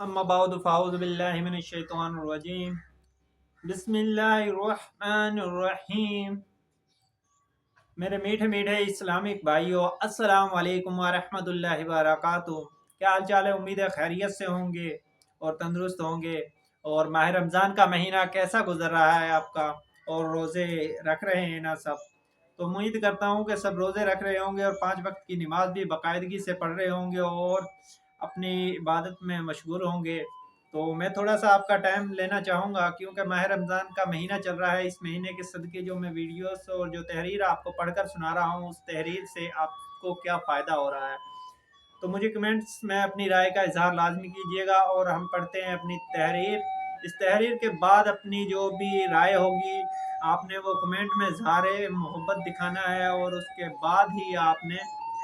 अम्मा बाद फ़ाऊज़ु बिल्लाहि मिनश शैतानिर रजीम बिस्मिल्लाहिर रहमानिर रहीम। मेरे मीठे मीठे इस्लामिक भाइयों, अस्सलाम वालेकुम व रहमतुल्लाहि व बरकातुहू। क्या हाल चाल है? उम्मीद है खैरियत से होंगे और तंदुरुस्त होंगे। और माह रमज़ान का महीना कैसा गुजर रहा है आपका? और रोज़े रख रहे हैं ना सब? तो उम्मीद करता हूँ कि सब रोज़े रख रहे होंगे और 5 वक्त की नमाज भी बाकायदगी से पढ़ रहे होंगे और अपनी इबादत में मशगूल होंगे। तो मैं थोड़ा सा आपका टाइम लेना चाहूँगा, क्योंकि माह रमज़ान का महीना चल रहा है। इस महीने के सदक़े जो मैं वीडियोस और जो तहरीर आपको पढ़कर सुना रहा हूँ, उस तहरीर से आपको क्या फ़ायदा हो रहा है, तो मुझे कमेंट्स में अपनी राय का इजहार लाजमी कीजिएगा। और हम पढ़ते हैं अपनी तहरीर। इस तहरीर के बाद अपनी जो भी राय होगी, आपने वो कमेंट में इजहार मोहब्बत दिखाना है और उसके बाद ही आपने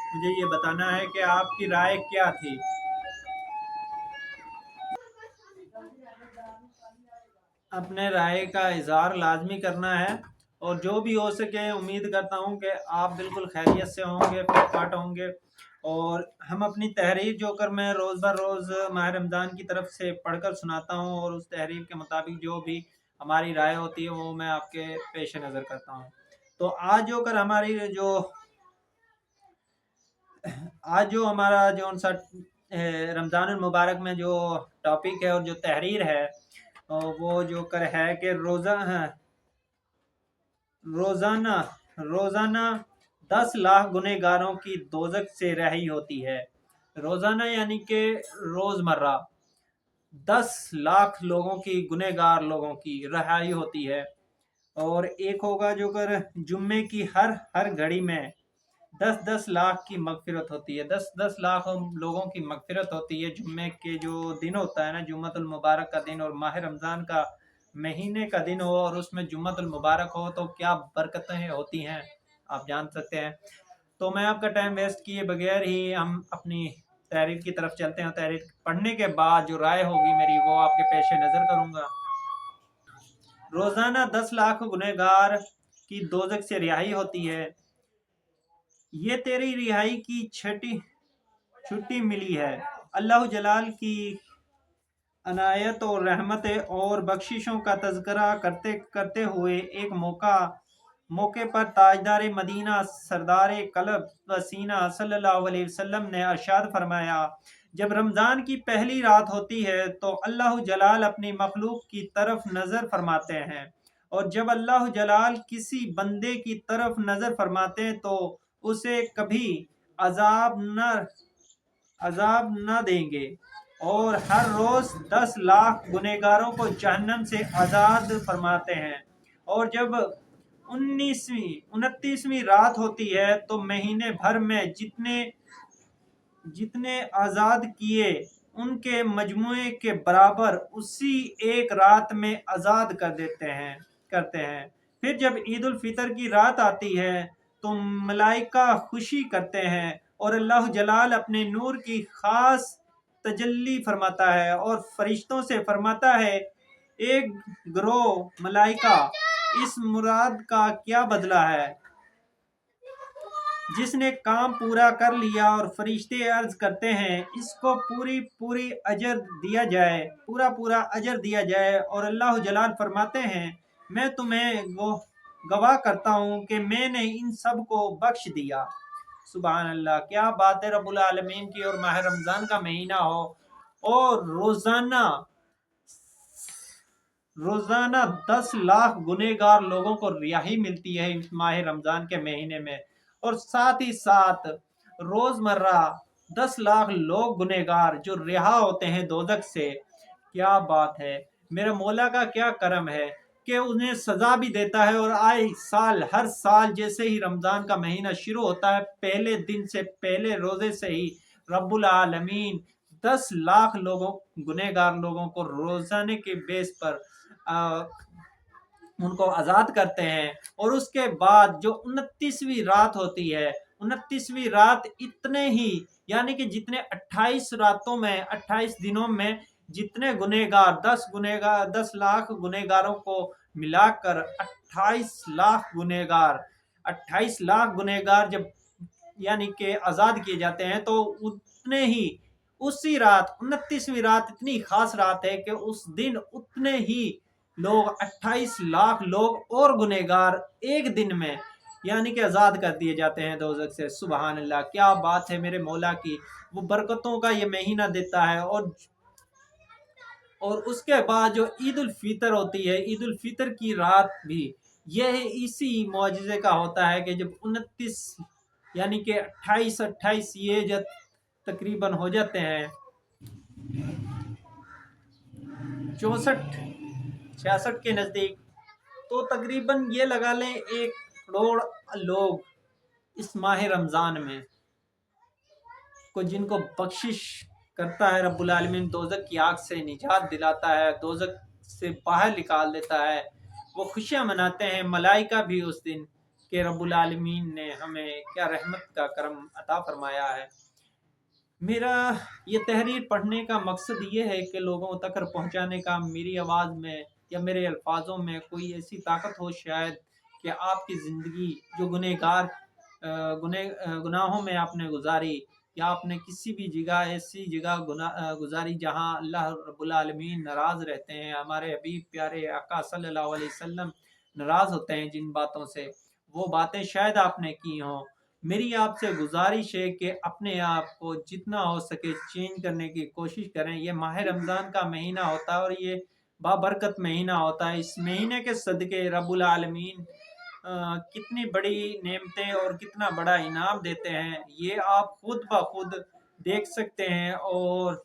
मुझे ये बताना है कि आपकी राय क्या थी। अपने राय का इजहार लाजमी करना है और जो भी हो सके उम्मीद करता हूँ कि आप बिल्कुल खैरियत से होंगे, फिटफाट होंगे। और हम अपनी तहरीर जो कर मैं रोज़ बर रोज़ माह रमज़ान की तरफ से पढ़कर सुनाता हूँ और उस तहरीर के मुताबिक जो भी हमारी राय होती है वो मैं आपके पेश नज़र करता हूँ। तो आज जो हमारा जो सा रमज़ान मुबारक में जो टॉपिक है और जो तहरीर है, वो जो कर है कि रोज़ाना रोज़ाना 10 लाख गुनहगारों की दोज़ख से रहाई होती है। रोज़ाना यानी कि रोज़मर्रा 10 लाख लोगों की, गुनहगार लोगों की रहाई होती है। और एक होगा जो कर जुम्मे की हर हर घड़ी में 10-10 लाख की मगफिरत होती है। 10-10 लाख लोगों की मगफिरत होती है। जुम्मे के जो दिन होता है ना, जुम्मतुल मुबारक का दिन और माह रमज़ान का महीने का दिन हो और उसमें जुम्मतुल मुबारक हो, तो क्या बरकतें होती हैं आप जान सकते हैं। तो मैं आपका टाइम वेस्ट किए बगैर ही हम अपनी तहरीर की तरफ चलते हैं। तहरीर पढ़ने के बाद जो राय होगी मेरी, वो आपके पेश नज़र करूँगा। रोज़ाना 10 लाख गुनहगार की दोज़ख से रिहाई होती है। ये तेरी रिहाई की छुट्टी मिली है। अल्लाह जलाल की अनायत और रहमत और बख्शिशों का तज़किरा करते करते हुए एक मौके पर ताजदार मदीना सरदार कल्ब व सीना सल्लल्लाहु अलैहि वसल्लम ने अरशाद फरमाया, जब रमज़ान की पहली रात होती है तो अल्लाह जलाल अपनी मखलूक की तरफ नज़र फरमाते हैं, और जब अल्लाह जलाल किसी बंदे की तरफ नज़र फरमाते हैं तो उसे कभी अजाब न देंगे। और हर रोज़ 10 लाख गुनहगारों को जहन्नम से आज़ाद फरमाते हैं। और जब 29वीं रात होती है तो महीने भर में जितने जितने आज़ाद किए उनके मजमुए के बराबर उसी एक रात में आज़ाद करते हैं। फिर जब ईद उल फितर की रात आती है तो मलाइका खुशी करते हैं और अल्लाह जलाल अपने नूर की खास तजल्ली फरमाता है और फरिश्तों से फरमाता है, एक ग्रोह मलाइका, इस मुराद का क्या बदला है जिसने काम पूरा कर लिया। और फरिश्ते अर्ज करते हैं, इसको पूरी अजर दिया जाए, पूरा अजर दिया जाए। और अल्लाह जलाल फरमाते हैं, मैं तुम्हें गवाह करता हूँ कि मैंने इन सब को बख्श दिया। सुभान अल्लाह, क्या बात है रब्बुल आलमीन की। और माह रमज़ान का महीना हो और रोजाना 10 लाख गुनहगार लोगों को रिहाई मिलती है इस माह रमजान के महीने में। और साथ ही साथ रोजमर्रा 10 लाख लोग गुनहगार जो रिहा होते हैं दोजख से। क्या बात है, मेरे मौला का क्या करम है कि उन्हें सजा भी देता है। और हर साल जैसे ही रमजान का महीना शुरू होता है, पहले दिन से, पहले रोजे से ही रब्बुल आलमीन 10 लाख गुनहगार लोगों को रोजाने के बेस पर उनको आज़ाद करते हैं। और उसके बाद जो 29वीं रात होती है, 29वीं रात इतने ही, यानी कि जितने 28 रातों में, 28 दिनों में जितने गुनहगार 10 लाख गुनहगारों को मिलाकर 28 लाख गुनहगार जब यानी कि आज़ाद किए जाते हैं, तो उतने ही اسی رات 29ویں رات اتنی خاص رات ہے کہ اس دن اتنے ہی لوگ 28 لاکھ لوگ اور گنہگار ایک دن میں یعنی کہ آزاد کر دیے جاتے ہیں دوزخ سے۔ سبحان اللہ، کیا بات ہے میرے مولا کی۔ وہ برکتوں کا یہ مہینہ دیتا ہے۔ اور اس کے بعد جو عید الفطر ہوتی ہے، عید الفطر کی رات بھی یہ اسی معجزے کا ہوتا ہے کہ جب 29 یعنی کہ 28 یہ جب تقریباً ہو جاتے ہیں 64 66 کے نزدیک، تو تقریباً یہ لگا لیں 1 کروڑ لوگ اس ماہ رمضان میں جن کو بخشش کرتا ہے رب العالمین، دوزخ کی آگ سے نجات دلاتا ہے، دوزخ سے باہر نکال دیتا ہے، وہ خوشیاں مناتے ہیں ملائکہ بھی اس دن کہ رب العالمین نے ہمیں کیا رحمت کا کرم عطا فرمایا ہے۔ میرا یہ تحریر پڑھنے کا مقصد یہ ہے کہ لوگوں تک پہنچانے کا، میری آواز میں یا میرے الفاظوں میں کوئی ایسی طاقت ہو شاید کہ آپ کی زندگی جو گناہوں میں آپ نے گزاری، یا آپ نے کسی بھی جگہ ایسی جگہ گزاری جہاں اللہ رب العالمین ناراض رہتے ہیں، ہمارے حبیب پیارے آقا صلی اللہ علیہ وسلم ناراض ہوتے ہیں جن باتوں سے، وہ باتیں شاید آپ نے کی ہوں، میری آپ سے گزارش ہے کہ اپنے آپ کو جتنا ہو سکے چینج کرنے کی کوشش کریں۔ یہ ماہ رمضان کا مہینہ ہوتا ہے اور یہ بابرکت مہینہ ہوتا ہے۔ اس مہینے کے صدقے رب العالمین کتنی بڑی نعمتیں اور کتنا بڑا انعام دیتے ہیں، یہ آپ خود بخود دیکھ سکتے ہیں اور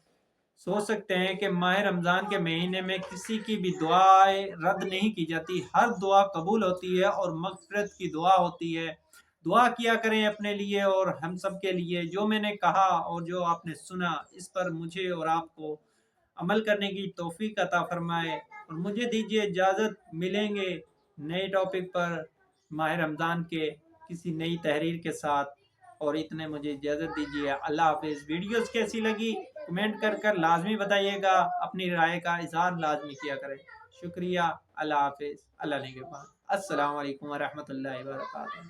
سوچ سکتے ہیں کہ ماہ رمضان کے مہینے میں کسی کی بھی دعائیں رد نہیں کی جاتی، ہر دعا قبول ہوتی ہے اور مغفرت کی دعا ہوتی ہے۔ دعا کیا کریں اپنے لیے اور ہم سب کے لیے۔ جو میں نے کہا اور جو آپ نے سنا، اس پر مجھے اور آپ کو عمل کرنے کی توفیق عطا فرمائے، اور مجھے دیجیے اجازت، ملیں گے نئے ٹاپک پر ماہ رمضان کے کسی نئی تحریر کے ساتھ، اور اتنے مجھے اجازت دیجیے۔ اللہ حافظ۔ ویڈیوز کیسی لگی کمنٹ کر لازمی بتائیے گا، اپنی رائے کا اظہار لازمی کیا کریں۔ شکریہ۔ اللہ حافظ۔ اللہ نگہبان۔ السلام علیکم ورحمۃ اللہ وبرکاتہ۔